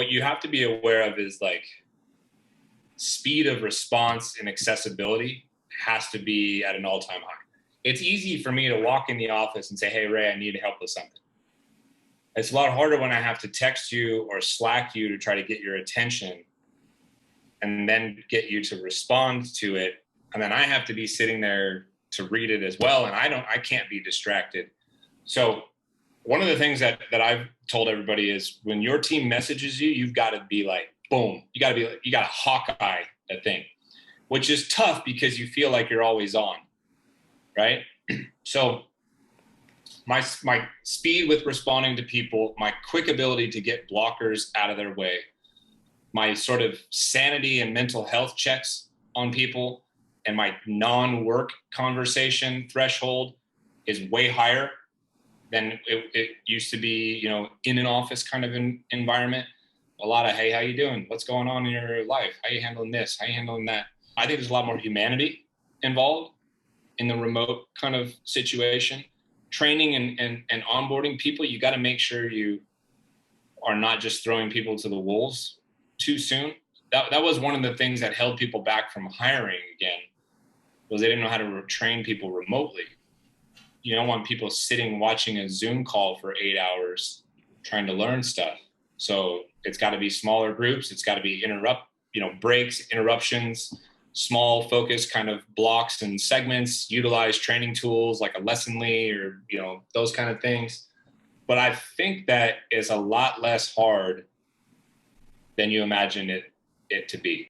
what you have to be aware of is like speed of response and accessibility has to be at an all-time high. It's easy for me to walk in the office and say, hey, Ray, I need help with something. It's a lot harder when I have to text you or Slack you to try to get your attention and then get you to respond to it. And then I have to be sitting there to read it as well. And I can't be distracted. So one of the things that I've told everybody is when your team messages you, you've got to be like, boom, you got to Hawkeye that thing, which is tough because you feel like you're always on, right? So my speed with responding to people, my quick ability to get blockers out of their way, my sort of sanity and mental health checks on people, and my non-work conversation threshold is way higher than it used to be, you know, in an office kind of environment. A lot of, hey, how you doing? What's going on in your life? How you handling this? How you handling that? I think there's a lot more humanity involved in the remote kind of situation. Training and onboarding people, you got to make sure you are not just throwing people to the wolves too soon. That was one of the things that held people back from hiring again, was they didn't know how to train people remotely. You don't want people sitting watching a Zoom call for 8 hours trying to learn stuff. So it's got to be smaller groups. It's got to be breaks, interruptions, small focus kind of blocks and segments, utilize training tools like a Lessonly or, those kind of things. But I think that is a lot less hard than you imagine it to be.